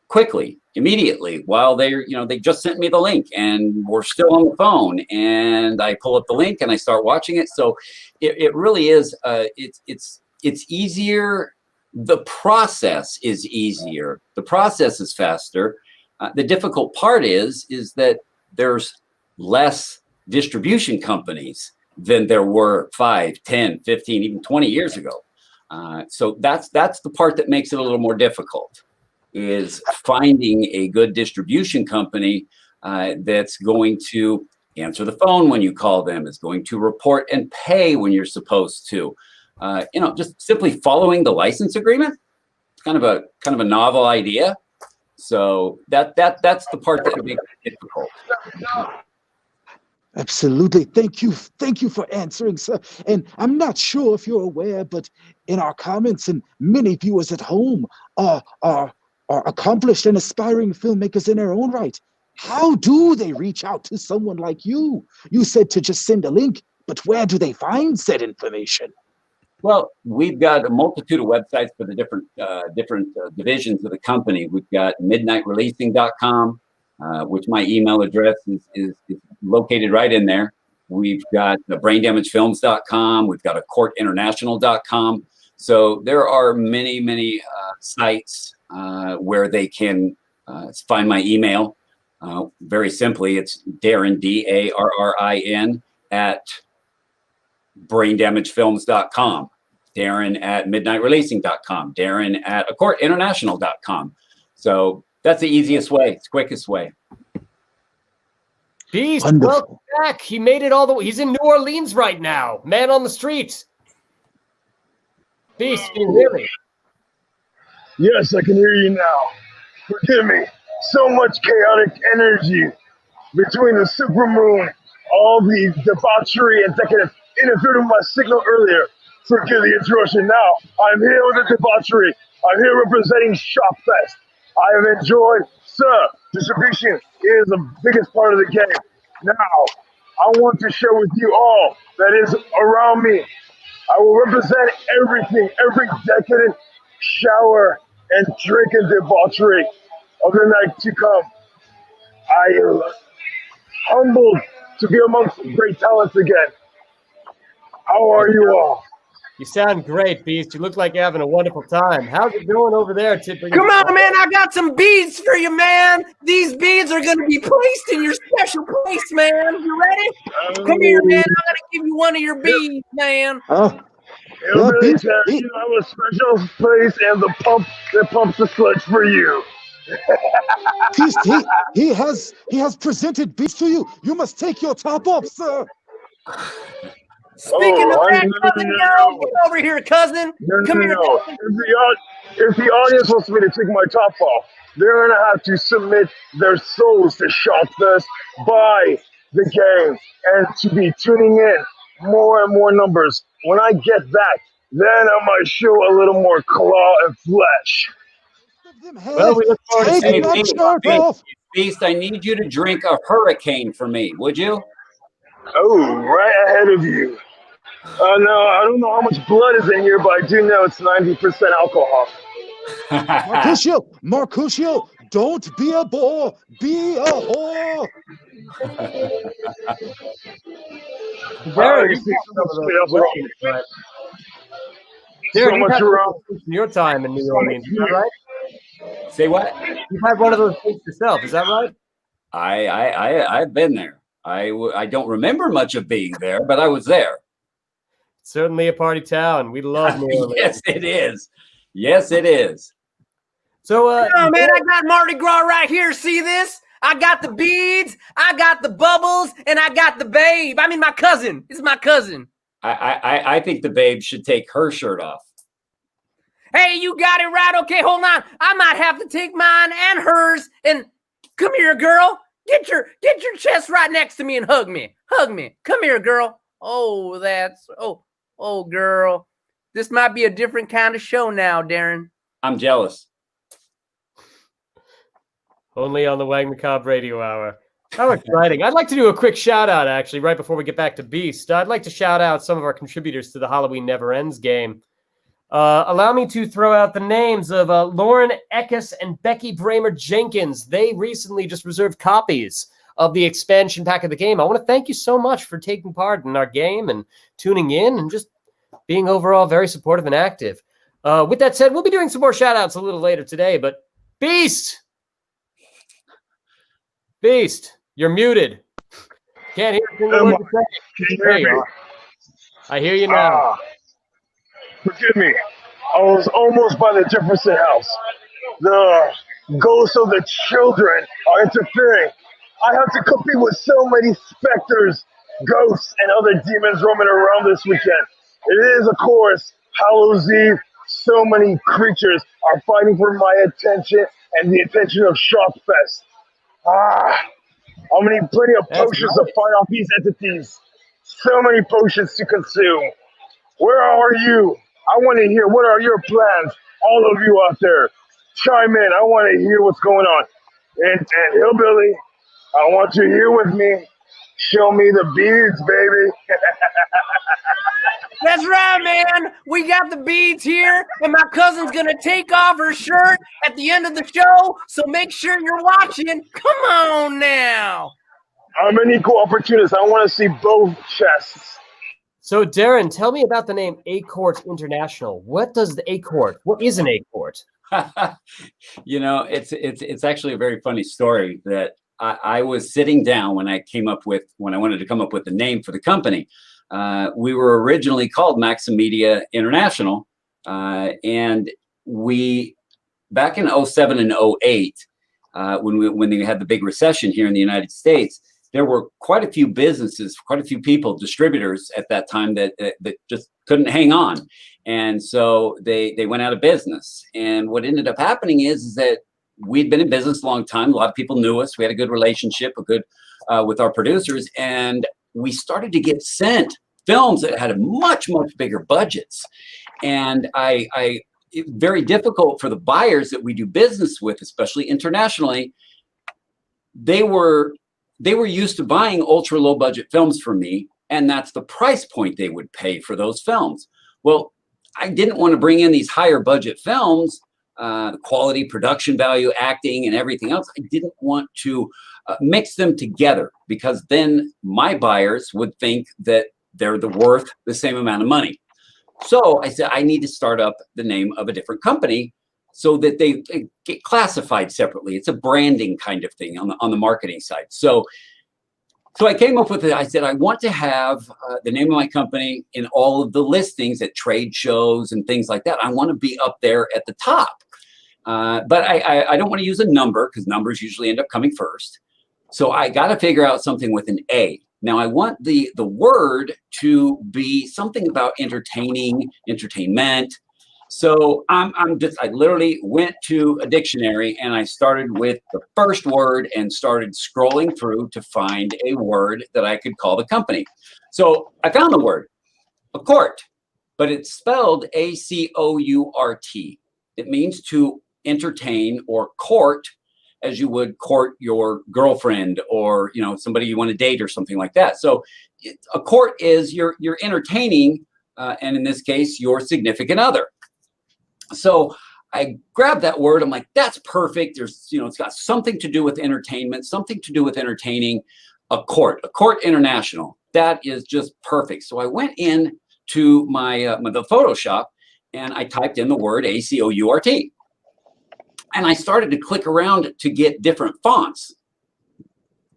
quickly, immediately, while they just sent me the link and we're still on the phone and I pull up the link and I start watching it. So it really is, it's easier. The process is easier. The process is faster. The difficult part is that there's less distribution companies than there were 5, 10, 15, even 20 years ago. So that's the part that makes it a little more difficult, is finding a good distribution company that's going to answer the phone when you call them, is going to report and pay when you're supposed to. Just simply following the license agreement. It's kind of a novel idea. So that's the part that makes it difficult. Absolutely. Thank you for answering, sir. And I'm not sure if you're aware, but in our comments, and many viewers at home are accomplished and aspiring filmmakers in their own right. How do they reach out to someone like you? You said to just send a link, but where do they find said information? Well, we've got a multitude of websites for the different divisions of the company. We've got midnightreleasing.com, which my email address is located right in there. We've got braindamagefilms.com. We've got AcortInternational.com. So there are many sites where they can find my email. Very simply, it's Darrin, Darrin, at braindamagefilms.com, Darrin at midnightreleasing.com, Darrin at accortinternational.com. So that's the easiest way. It's the quickest way. Beast, Wonderful. welcome back. He made it all the way. He's in New Orleans right now. Man on the streets. Beast, can you hear me? Yes, I can hear you now. Forgive me. So much chaotic energy between the supermoon, all the debauchery and decadence interfered with my signal earlier. Forgive the interruption. Now, I'm here with the debauchery. I'm here representing Shockfest. I have enjoyed, sir, distribution is the biggest part of the game. Now, I want to share with you all that is around me. I will represent everything, every decadent shower and drink and debauchery of the night to come. I am humbled to be amongst great talents again. How are you all? You sound great, Beast. You look like you're having a wonderful time. How's it going over there, Tipper? Come on, man. I got some beads for you, man. These beads are going to be placed in your special place, man. You ready? Come here, man. I'm going to give you one of your beads, man. Oh, Hillbilly Beast, Terry, you have a special place and the pump that pumps the sludge for you. Beast, he has presented Beast to you. You must take your top off, sir. Speaking of that, no, cousin, no, yo, no. get over here, cousin. Come here. Cousin. If the audience wants me to take my top off, they're going to have to submit their souls to Shockfest by the game and to be tuning in more and more numbers. When I get that, then I might show a little more claw and flesh. Well, we look forward to Take seeing that Beast. shirt off. Beast, I need you to drink a hurricane for me, would you? Oh, right ahead of you. No, I don't know how much blood is in here, but I do know it's 90% alcohol. Marcusio, don't be a bore, be a whore. Darrin, you you see got some of so those much ways, but- Darrin, you've much had around. your time in New Orleans, is that right? Say what? You've had one of those things yourself, is that right? I've been there. I don't remember much of being there, but I was there. Certainly a party town. We love New Orleans. Yes, it is. Yes, it is. So, Oh, man, I got Mardi Gras right here. See this? I got the beads, I got the bubbles, and I got the babe. I mean, my cousin. It's my cousin. I think the babe should take her shirt off. Hey, you got it right. Okay, hold on. I might have to take mine and hers. And come here, girl. Get your chest right next to me and hug me. Hug me. Come here, girl. Oh, girl. This might be a different kind of show now, Darrin. I'm jealous. only on the Wang Macabre Radio Hour. How exciting. I'd like to do a quick shout out, actually, right before we get back to Beast. I'd like to shout out some of our contributors to the Halloween Never Ends game. Allow me to throw out the names of Lauren Eckes and Becky Bramer Jenkins. They recently just reserved copies of the expansion pack of the game. I want to thank you so much for taking part in our game and tuning in and just being overall very supportive and active. With that said, we'll be doing some more shout outs a little later today, but Beast, you're muted. Can't hear a single word you say. Can you hear me? I hear you now. Forgive me. I was almost by the Jefferson house. The ghosts of the children are interfering. I have to compete with so many specters, ghosts, and other demons roaming around this weekend. It is, of course, Hallows Eve. So many creatures are fighting for my attention and the attention of Shockfest. I'm gonna need plenty of potions to fight off these entities. So many potions to consume. Where are you? I want to hear, what are your plans? All of you out there, chime in. I want to hear what's going on. And Hillbilly, I want you here with me. Show me the beads, baby. That's right, man. We got the beads here, and my cousin's going to take off her shirt at the end of the show, so make sure you're watching. Come on now. I'm an equal opportunist. I want to see both chests. So, Darrin, tell me about the name Acort International. What is an Acort? You know, it's actually a very funny story that I was sitting down when I wanted to come up with the name for the company. We were originally called Maxim Media International, and we back in 07 and 08, when they had the big recession here in the United States, there were quite a few businesses, quite a few people, distributors at that time that just couldn't hang on. And so they went out of business. And what ended up happening is that we'd been in business a long time. A lot of people knew us. We had a good relationship, with our producers. And we started to get sent films that had a much, much bigger budgets. And it's very difficult for the buyers that we do business with, especially internationally. They were used to buying ultra low budget films from me, and that's the price point they would pay for those films. Well, I didn't want to bring in these higher budget films, the quality, production value, acting, and everything else. I didn't want to mix them together, because then my buyers would think that they're worth the same amount of money. So I said, I need to start up the name of a different company so that they get classified separately. It's a branding kind of thing on the marketing side. So I came up with it. I said, I want to have the name of my company in all of the listings at trade shows and things like that. I want to be up there at the top. But I don't want to use a number, because numbers usually end up coming first. So I got to figure out something with an A. Now I want the word to be something about entertainment. So I literally went to a dictionary and I started with the first word and started scrolling through to find a word that I could call the company. So I found the word Acort, but it's spelled A-C-O-U-R-T. It means to entertain or court, as you would court your girlfriend or, you know, somebody you want to date or something like that. So a court is you're entertaining, and in this case, your significant other. So I grabbed that word. I'm like, that's perfect. There's, you know, it's got something to do with entertainment, something to do with entertaining. Acort International. That is just perfect. So I went in to the Photoshop and I typed in the word A-C-O-U-R-T. And I started to click around to get different fonts.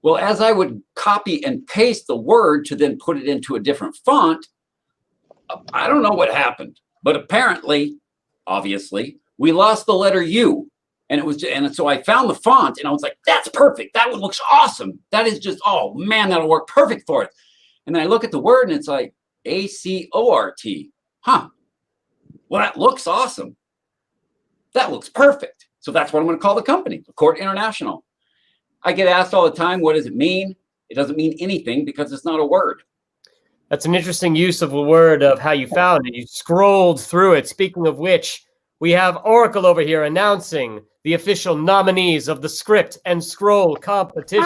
Well, as I would copy and paste the word to then put it into a different font, I don't know what happened, but apparently, obviously, we lost the letter U. And so I found the font and I was like, that's perfect. That one looks awesome. That is just, oh man, that'll work perfect for it. And then I look at the word and it's like A-C-O-R-T. Huh. Well, that looks awesome. That looks perfect. So that's what I'm going to call the company, Acort International. I get asked all the time, what does it mean? It doesn't mean anything because it's not a word. That's an interesting use of the word, of how you found it. You scrolled through it. Speaking of which, we have Oracle over here announcing the official nominees of the Script and Scroll competition.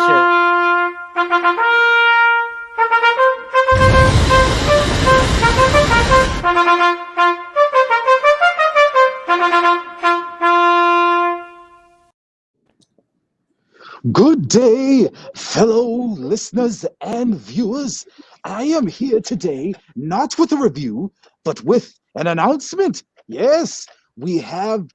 Good day, fellow listeners and viewers. I am here today, not with a review, but with an announcement. Yes, we have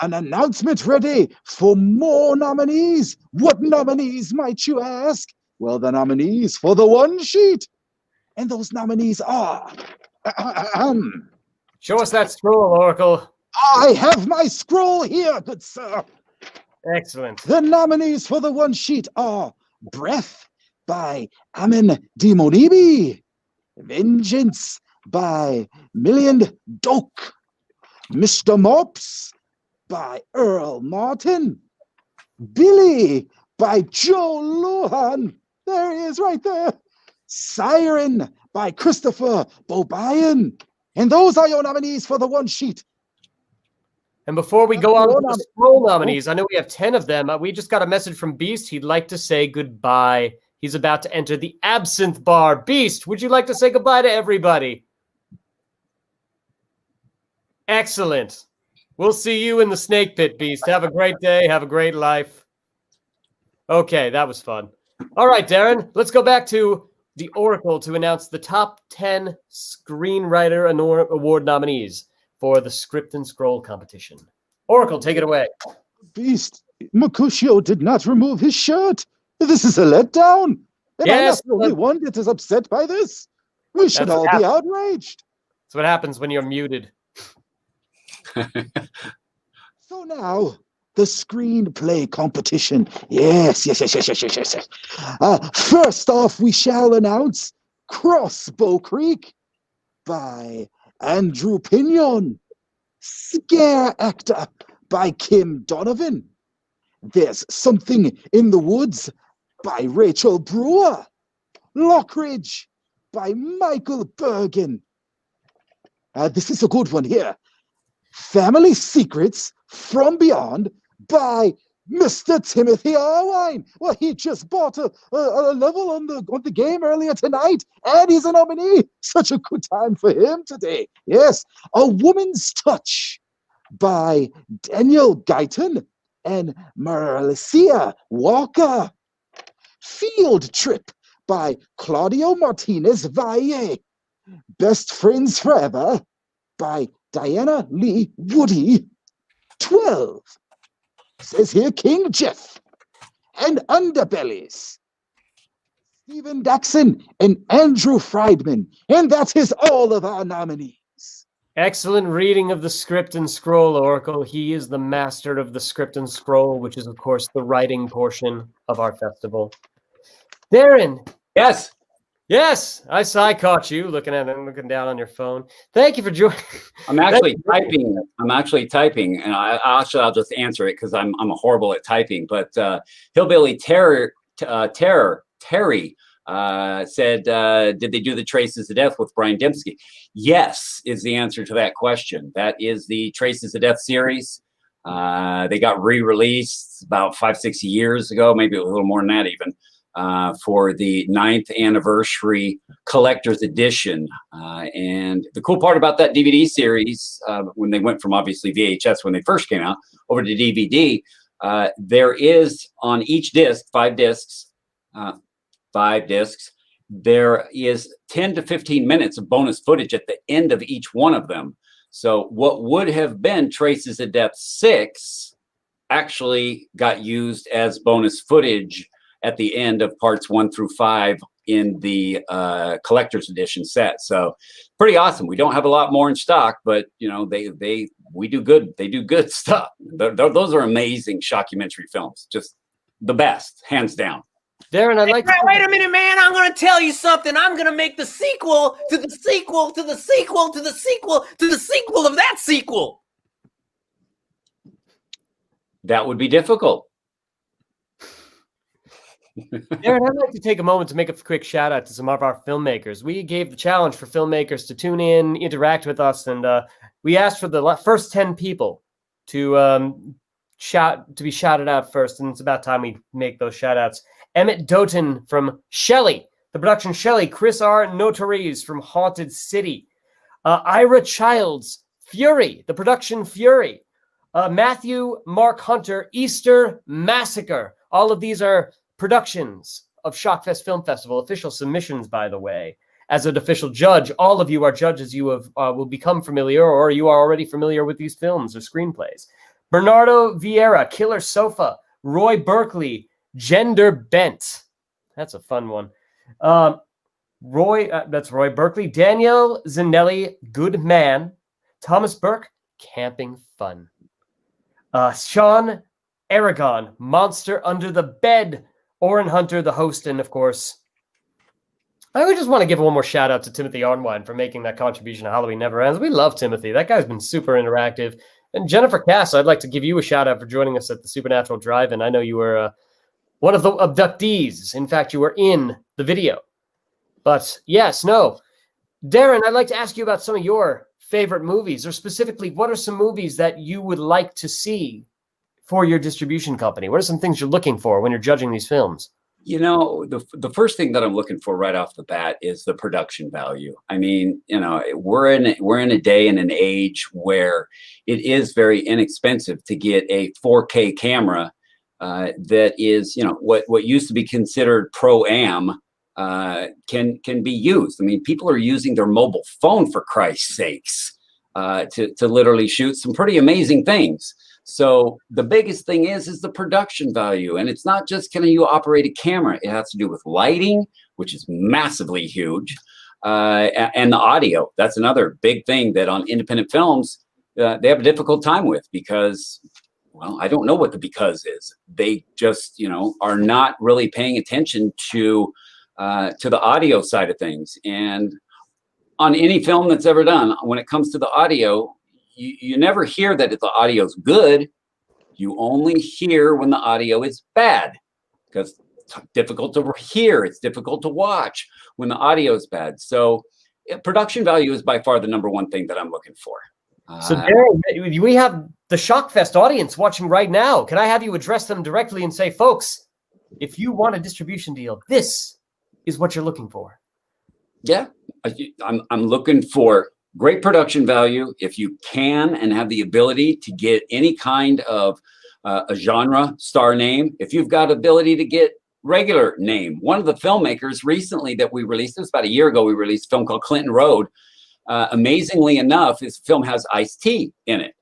an announcement ready for more nominees. What nominees, might you ask? Well, the nominees for the one sheet. And those nominees are... Show us that scroll, Oracle. I have my scroll here, good sir. Excellent. The nominees for the one sheet are Breath by Amin Dimonibi, Vengeance by Million Doak, Mr. Mops by Earl Martin, Billy by Joe Luhan, there he is right there, Siren by Christopher Bobayan, and those are your nominees for the one sheet. And before we go on to the scroll nominees, I know we have 10 of them. We just got a message from Beast. He'd like to say goodbye. He's about to enter the Absinthe Bar. Beast, would you like to say goodbye to everybody? Excellent. We'll see you in the snake pit, Beast. Have a great day. Have a great life. Okay, that was fun. All right, Darrin, let's go back to the Oracle to announce the top 10 Screenwriter Award nominees for the Script and Scroll competition. Oracle, take it away. Beast, Mercutio did not remove his shirt. This is a letdown. Am I not the only one that is upset by this? We should all be outraged. That's what happens when you're muted. So now, the screenplay competition. Yes. First off, we shall announce Crossbow Creek by Andrew Pinion. Scare Actor by Kim Donovan. There's Something in the Woods by Rachel Brewer. Lockridge by Michael Bergen. This is a good one here. Family Secrets from Beyond by Mr. Timothy Irwine. Well, he just bought a level on the game earlier tonight, and he's a nominee. Such a good time for him today. Yes, A Woman's Touch by Daniel Guyton and Marcia Walker. Field Trip by Claudio Martinez Valle. Best Friends Forever by Diana Lee Woody. 12. Says here King Jeff. And Underbellies. Stephen Daxon and Andrew Friedman. And that is all of our nominees. Excellent reading of the script and scroll, Oracle. He is the master of the script and scroll, which is, of course, the writing portion of our festival. Darrin. Yes. Yes, I caught you looking down on your phone. Thank you for joining. I'm actually typing. And I'll just answer it because I'm horrible at typing. But Hillbilly Terry said, did they do the Traces of Death with Brian Dembski? Yes, is the answer to that question. That is the Traces of Death series. They got re-released about 5-6 years ago, maybe a little more than that even. For the 9th anniversary collector's edition. And the cool part about that DVD series, when they went from obviously VHS when they first came out over to DVD, there is on each disc, 5 discs, there is 10 to 15 minutes of bonus footage at the end of each one of them. So what would have been Traces of Death 6 actually got used as bonus footage at the end of parts 1 through 5 in the collector's edition set. So pretty awesome. We don't have a lot more in stock, but you know, we do good. They do good stuff. Those are amazing shockumentary films. Just the best, hands down. Darrin, I'd like to... Wait a minute, man. I'm going to tell you something. I'm going to make the sequel to the sequel to the sequel to the sequel to the sequel of that sequel. That would be difficult. Darrin, I'd like to take a moment to make a quick shout out to some of our filmmakers. We gave the challenge for filmmakers to tune in, interact with us, and we asked for the first 10 people to be shouted out first, and it's about time we make those shout outs. Emmett Doughton from Shelley, the production Shelley. Chris R. Notaries from Haunted City. Ira Childs, Fury, the production Fury. Matthew Mark Hunter, Easter Massacre. All of these are productions of Shockfest Film Festival, official submissions, by the way. As an official judge, all of you are judges. You have will become familiar, or you are already familiar with these films or screenplays. Bernardo Vieira, Killer Sofa. Roy Berkeley, Gender Bent. That's a fun one. That's Roy Berkeley. Danielle Zanelli, Good Man. Thomas Burke, Camping Fun. Sean Aragon, Monster Under the Bed. Oren Hunter, the host, and of course, I would just want to give one more shout out to Timothy Arnwine for making that contribution to Halloween Never Ends. We love Timothy. That guy's been super interactive. And Jennifer Cass, I'd like to give you a shout out for joining us at the Supernatural Drive-In. I know you were one of the abductees. In fact, you were in the video. But yes, no. Darrin, I'd like to ask you about some of your favorite movies, or specifically, what are some movies that you would like to see for your distribution company? What are some things you're looking for when you're judging these films? You know, the first thing that I'm looking for right off the bat is the production value. I mean, you know, we're in a day and an age where it is very inexpensive to get a 4K camera that is, you know, what used to be considered pro-am can be used. I mean, people are using their mobile phone, for Christ's sakes, to literally shoot some pretty amazing things. So the biggest thing is the production value. And it's not just can you operate a camera. It has to do with lighting, which is massively huge, and the audio. That's another big thing that on independent films, they have a difficult time with because, well, I don't know what the because is. They just, are not really paying attention to the audio side of things. And on any film that's ever done, when it comes to the audio, you never hear that if the audio's good. You only hear when the audio is bad because it's difficult to hear. It's difficult to watch when the audio is bad. So production value is by far the number one thing that I'm looking for. So Darrin, we have the Shockfest audience watching right now. Can I have you address them directly and say, folks, if you want a distribution deal, this is what you're looking for? Yeah, I'm looking for great production value. If you can and have the ability to get any kind of a genre star name, if you've got ability to get regular name. One of the filmmakers recently that we released, it was about a year ago, we released a film called Clinton Road. Amazingly enough, his film has Ice-T in it.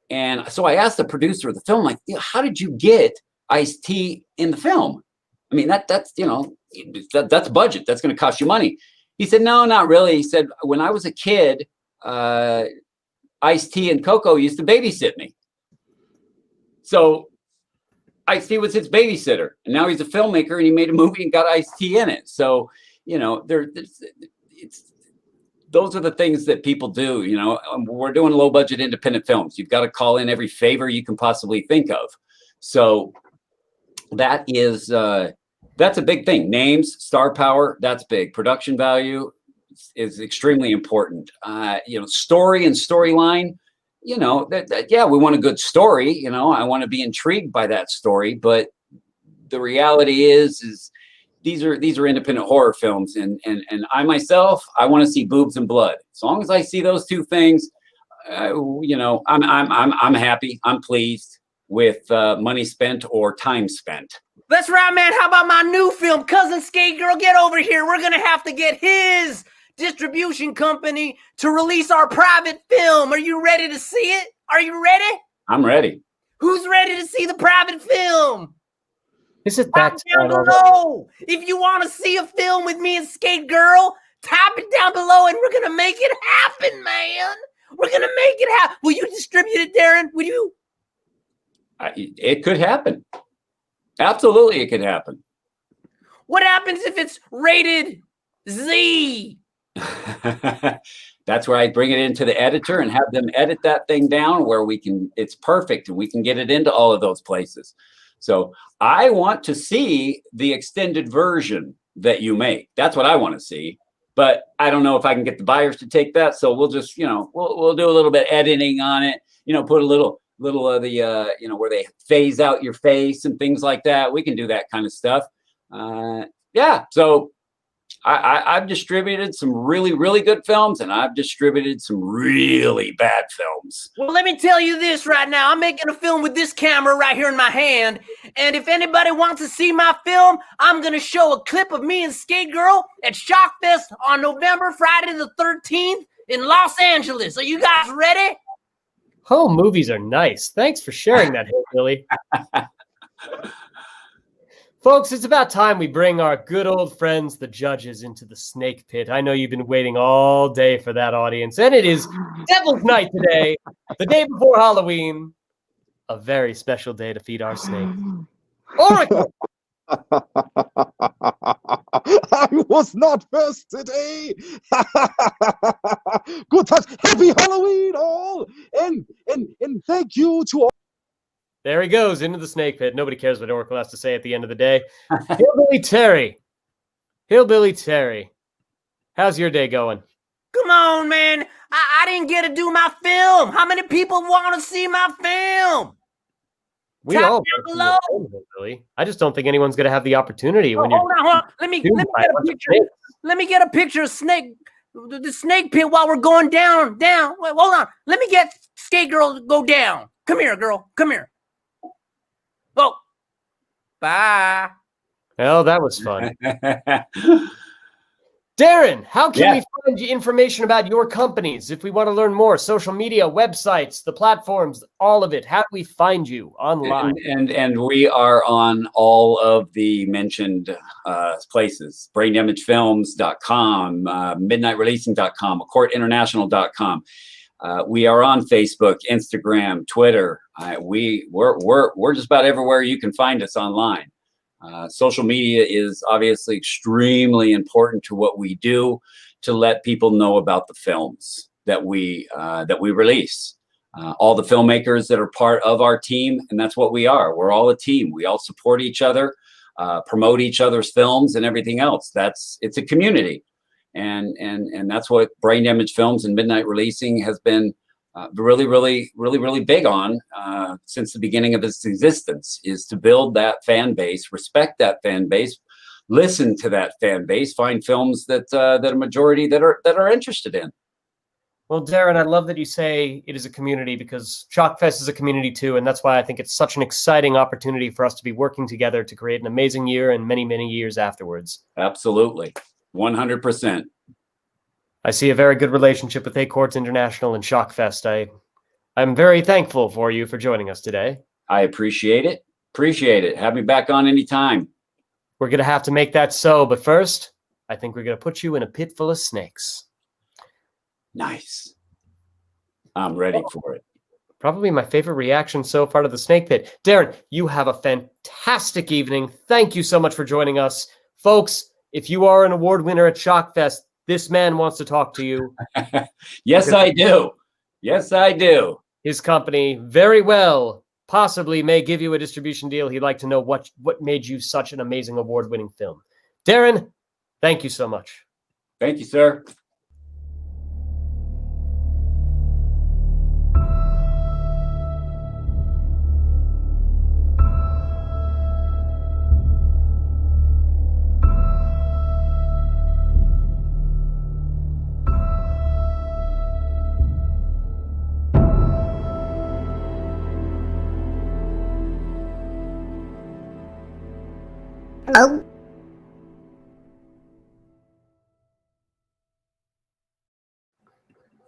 And so I asked the producer of the film, like, how did you get Ice-T in the film? I mean, that's budget. That's going to cost you money. He said, no, not really. He said, when I was a kid, Ice-T and Coco used to babysit me. So Ice-T was his babysitter. And now he's a filmmaker and he made a movie and got Ice-T in it. So, those are the things that people do. We're doing low budget independent films. You've got to call in every favor you can possibly think of. So that is, that's a big thing. Names, star power, that's big. Production value is extremely important. Story and storyline, yeah, we want a good story. I want to be intrigued by that story. But the reality is these are independent horror films. And I myself, I want to see boobs and blood. As long as I see those two things, I'm happy. I'm pleased with money spent or time spent. That's right, man. How about my new film, Cousin Skate Girl? Get over here. We're going to have to get his distribution company to release our private film. Are you ready to see it? Are you ready? I'm ready. Who's ready to see the private film? Is it that down below? If you want to see a film with me and Skate Girl, type it down below and we're going to make it happen, man. We're going to make it happen. Will you distribute it, Darrin? Will you? It could happen. Absolutely, it could happen. What happens if it's rated Z? That's where I bring it into the editor and have them edit that thing down where it's perfect and we can get it into all of those places. So I want to see the extended version that you make. That's what I want to see. But I don't know if I can get the buyers to take that. So we'll just, we'll do a little bit editing on it, put a little of the, where they phase out your face and things like that. We can do that kind of stuff. Yeah. So I've distributed some really, really good films and I've distributed some really bad films. Well, let me tell you this right now. I'm making a film with this camera right here in my hand. And if anybody wants to see my film, I'm going to show a clip of me and Skate Girl at Shockfest on Friday the 13th in Los Angeles. Are you guys ready? Home movies are nice. Thanks for sharing that, Hillbilly. Folks, it's about time we bring our good old friends, the judges, into the snake pit. I know you've been waiting all day for that, audience. And it is Devil's Night today, the day before Halloween. A very special day to feed our snakes. Oracle! I was not first today. Good times. Happy Halloween, all. And thank you to all. There he goes into the snake pit. Nobody cares what Oracle has to say at the end of the day. Hillbilly Terry. How's your day going? Come on, man. I didn't get to do my film. How many people want to see my film? We all below. Hillbilly. I just don't think anyone's going to have the opportunity when hold on. Let me get a picture. Let me get a picture of the snake pit while we're going down. Wait, hold on. Let me get Skate Girl to go down. Come here, girl. Come here. Oh, bye. Well, that was fun. Darrin, how can Yeah. we find information about your companies if we want to learn more? Social media, websites, the platforms, all of it. How do we find you online? And we are on all of the mentioned places: braindamagefilms.com, midnightreleasing.com, accortinternational.com. We are on Facebook, Instagram, Twitter. We're just about everywhere you can find us online. Social media is obviously extremely important to what we do, to let people know about the films that we release. All the filmmakers that are part of our team, and that's what we are. We're all a team. We all support each other, promote each other's films, and everything else. It's a community, and that's what Brain Damage Films and Midnight Releasing has been really big on since the beginning of its existence, is to build that fan base, respect that fan base, listen to that fan base, find films that a majority that are interested in. Well, Darrin, I love that you say it is a community, because Shockfest is a community too, and that's why I think it's such an exciting opportunity for us to be working together to create an amazing year and many, many years afterwards. Absolutely, 100%. I see a very good relationship with Acort International and Shockfest. I'm very thankful for you for joining us today. I appreciate it. Have me back on anytime. We're going to have to make that so, but first, I think we're going to put you in a pit full of snakes. Nice. I'm ready for it. Probably my favorite reaction so far to the snake pit. Darrin, you have a fantastic evening. Thank you so much for joining us. Folks, if you are an award winner at Shockfest, this man wants to talk to you. Yes, I do. Yes, I do. His company very well possibly may give you a distribution deal. He'd like to know what made you such an amazing award-winning film. Darrin, thank you so much. Thank you, sir.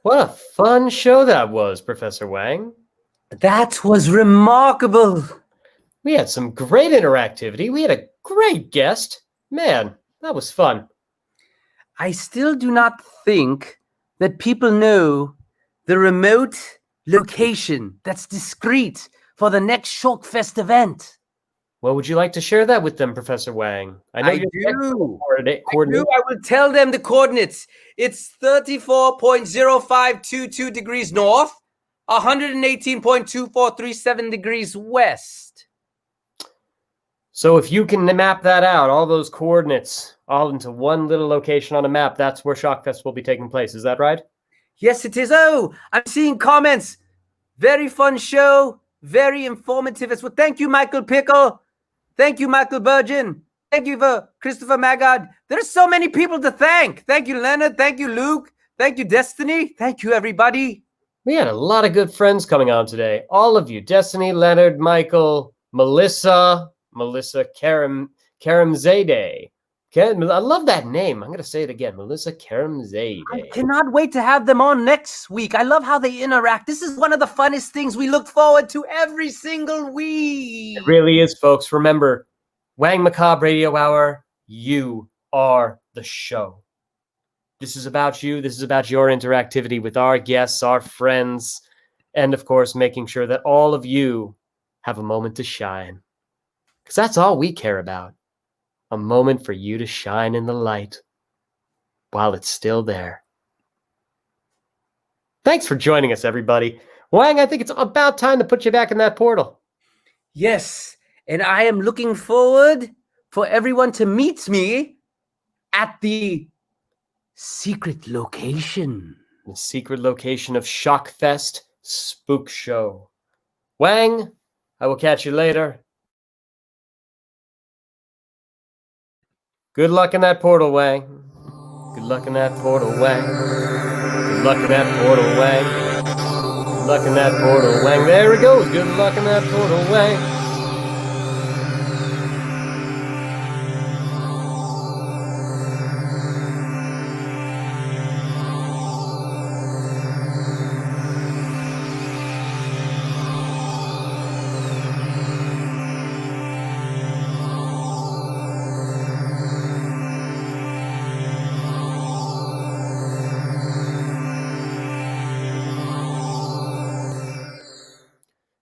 What a fun show that was, Professor Wang. That was remarkable. We had some great interactivity. We had a great guest. Man, that was fun. I still do not think that people know the remote location that's discreet for the next Shockfest event. Well, would you like to share that with them, Professor Wang? I do. I will tell them the coordinates. It's 34.0522 degrees north, 118.2437 degrees west. So if you can map that out, all those coordinates, all into one little location on a map, that's where Shockfest will be taking place. Is that right? Yes, it is. Oh, I'm seeing comments. Very fun show. Very informative as well. Thank you, Michael Pickle. Thank you, Michael Burgeon. Thank you for Christopher Magard. There's so many people to thank. Thank you, Leonard. Thank you, Luke. Thank you, Destiny. Thank you, everybody. We had a lot of good friends coming on today. All of you. Destiny, Leonard, Michael, Melissa Karamzadeh. I love that name. I'm going to say it again. Melissa Karamzadeh. I cannot wait to have them on next week. I love how they interact. This is one of the funnest things we look forward to every single week. It really is, folks. Remember, Wang Macabre Radio Hour, you are the show. This is about you. This is about your interactivity with our guests, our friends, and, of course, making sure that all of you have a moment to shine. Because that's all we care about. A moment for you to shine in the light while it's still there. Thanks for joining us, everybody. Wang, I think it's about time to put you back in that portal. Yes, and I am looking forward for everyone to meet me at the secret location. The secret location of Shockfest Spook Show. Wang, I will catch you later. Good luck in that portal, Wang. Good luck in that portal, Wang. Good luck in that portal, Wang. Good luck in that portal, Wang. There it goes. Good luck in that portal, Wang.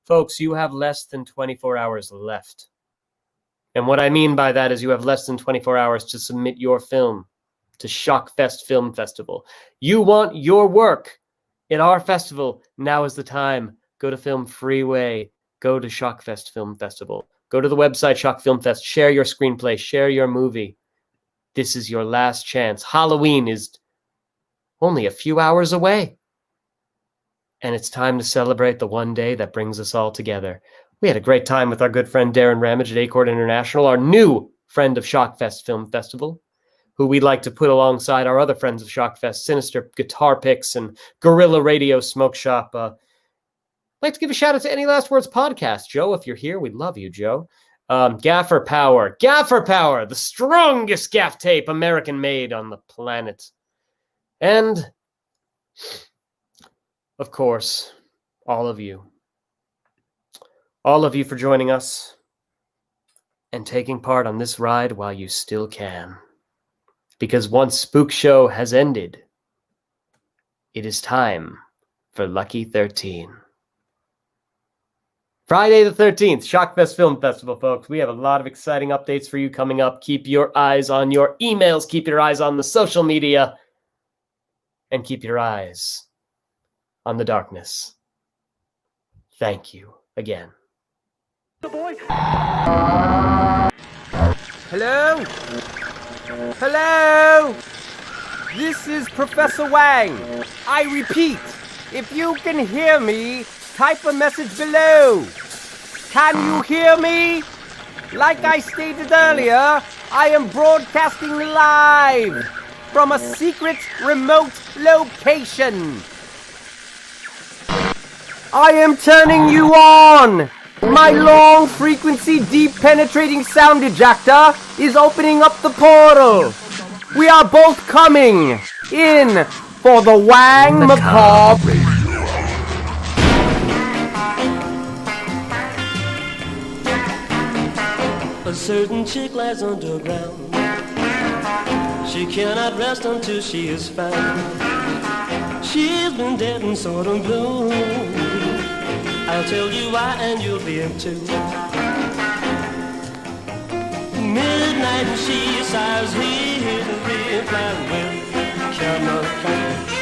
Folks, you have less than 24 hours left. And what I mean by that is you have less than 24 hours to submit your film to Shockfest Film Festival. You want your work at our festival. Now is the time. Go to Film Freeway. Go to Shockfest Film Festival. Go to the website Shock Film Fest. Share your screenplay. Share your movie. This is your last chance. Halloween is only a few hours away. And it's time to celebrate the one day that brings us all together. We had a great time with our good friend Darrin Ramage at Acort International, our new friend of Shockfest Film Festival, who we'd like to put alongside our other friends of Shockfest, Sinister Guitar Picks and Guerrilla Radio Smoke Shop. I'd like to give a shout out to Any Last Words podcast. Joe, if you're here, we'd love you, Joe. Gaffer Power, the strongest gaff tape American made on the planet. And, of course, all of you for joining us and taking part on this ride while you still can. Because once Spook Show has ended, it is time for Lucky 13. Friday the 13th, Shockfest Film Festival, folks. We have a lot of exciting updates for you coming up. Keep your eyes on your emails. Keep your eyes on the social media. And keep your eyes on the darkness. Thank you again. Hello? Hello? This is Professor Wang. I repeat, if you can hear me, type a message below. Can you hear me? Like I stated earlier, I am broadcasting live from a secret remote location. I am turning you on. My long frequency, deep penetrating sound ejector is opening up the portal. We are both coming in for the Wang Macabre. A certain chick lies underground. She cannot rest until she is found. She's been dead and sort of blue. I'll tell you why and you'll be in too. Midnight and she sighs, he hears the reply with camera.